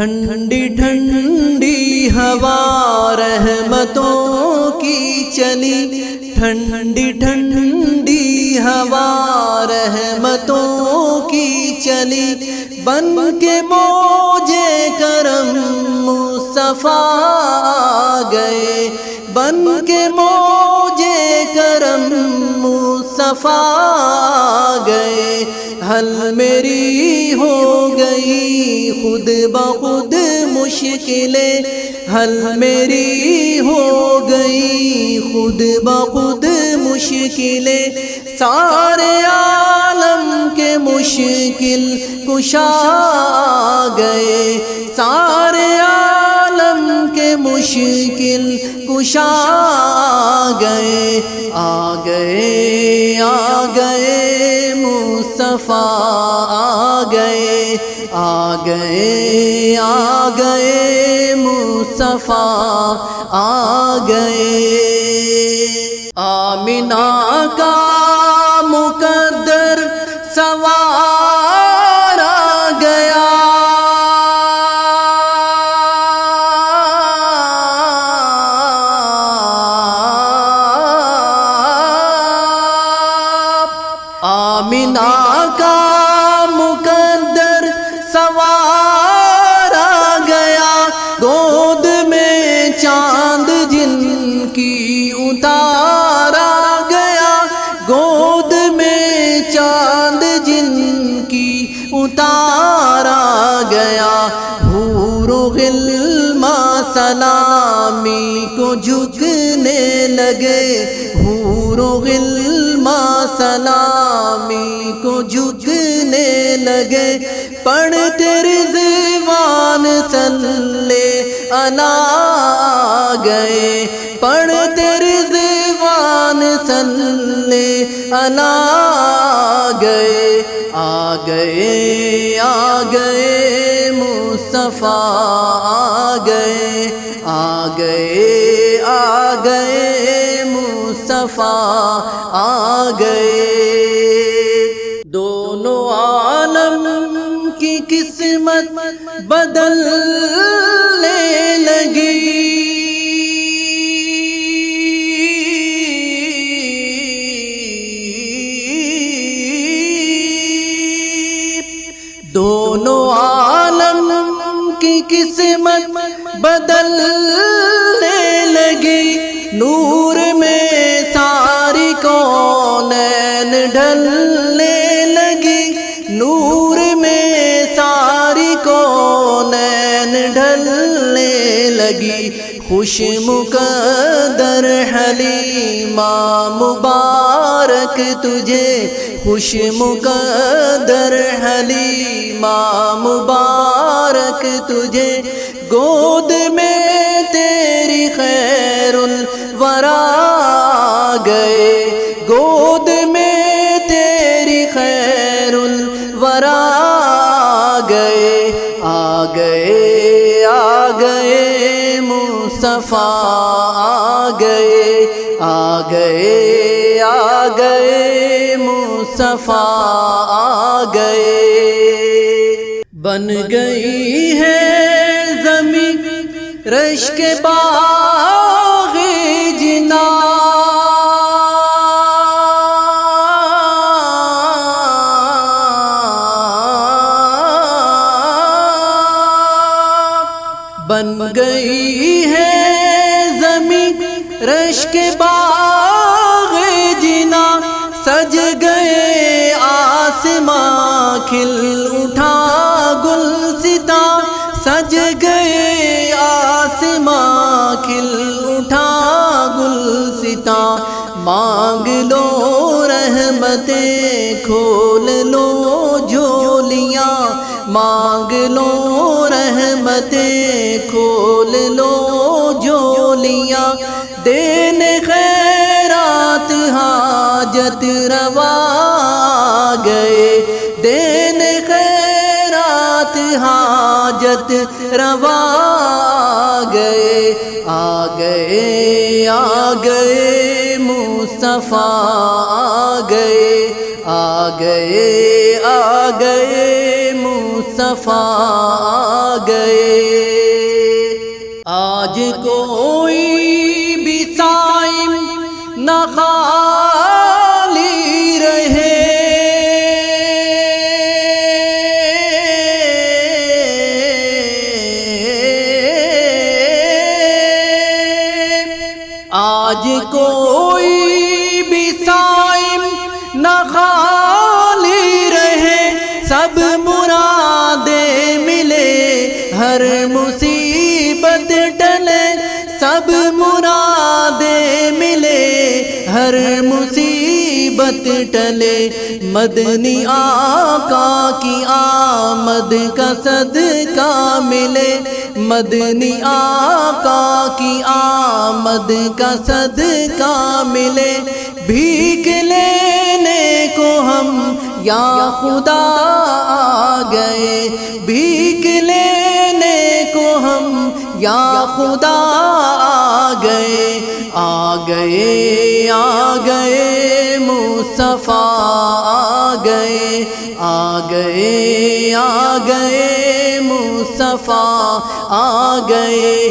ٹھنڈی ٹھنڈی ہوا رحمتوں کی چلی، ٹھنڈی ٹھنڈی ہوا رحمتوں کی چلی، بن کے موجے کرم مصطفیٰ آ گئے، بن کے موجے کرم مصطفیٰ آ گئے، حل میری ہو گئی خود بخود مشکلیں، حل میری ہو گئی خود بخود مشکلیں، سارے عالم کے مشکل کشا آ گئے، سارے عالم کے مشکل کشا آ گئے، آ گئے آ گئے مصطفیٰ آ گئے، آ گئے آ گئے مصطفیٰ آ گئے۔ آمینہ کا مقدر سوار آ گیا، آمینہ کا مقدر سوار آ گیا، گود میں چاند جن کی اتار آ گیا، گود میں چاند جن کی اتار آ گیا، حور و غلماں سلامی کو جھکنے لگے، حور و غلماں سلامی کو جھکنے لگے، پڑھتے رضوان صلی علی آ گئے، پڑھتے رضوان صلی علی آ گئے، آ گئے آ گئے مصطفیٰ آ گئے، آ گئے آ گئے مصطفیٰ آ گئے، دونوں عالم کی قسمت بدلنے لگی، دونوں عالم کی قسمت بدلنے لگی، نور میں ساری کونین ڈھلنے لگی، نور میں ساری کونین ڈھلنے لگی، خوش مقدر حلیمہ مبارک تجھے، خوش مقدر حلیمہ مبارک تجھے، گود میں تیری خیر الورا آ گئے، گود میں تیری خیر الورا آ گئے، آ گئے آ گئے مصطفیٰ آ گئے، آ گئے آ گئے مصطفیٰ آ گئے، بن گئی ہے زمین رشک باغ جنا، بن گئی ہے زمین رشک باغ جنا، سج گئے آسماں کھل اٹھا گلستاں، سج گئے آسماں کھل اٹھا گلستاں، مانگ لو رحمتیں کھول لو جھولیاں، مانگ لو رحمتیں کھول لو جھولیاں، دین خیرات حاجت روا آ گئے، دین خیرات حاجت روا آ گئے، آ گئے آ گئے مصطفیٰ آ گئے، آ گئے آ گئے مصطفیٰ مصطفیٰ آ گئے۔ آج کوئی بھی صائم نہ خالی رہے، آج کوئی بھی صائم نہ خالی رہے، سب مرادیں ملے، ہر مصیبت ٹلے، سب مرادیں ملے، ہر مصیبت ٹلے، مدنی آقا کی آمد کا صدقہ ملے، مدنی آقا کی آمد کا صدقہ ملے، بھیک لینے کو ہم یا خدا آ گئے، بھیک لینے کو ہم یا خدا آ گئے، آ گئے آ گئے مصطفیٰ آ گئے، آ گئے آ گئے مصطفیٰ آ گئے۔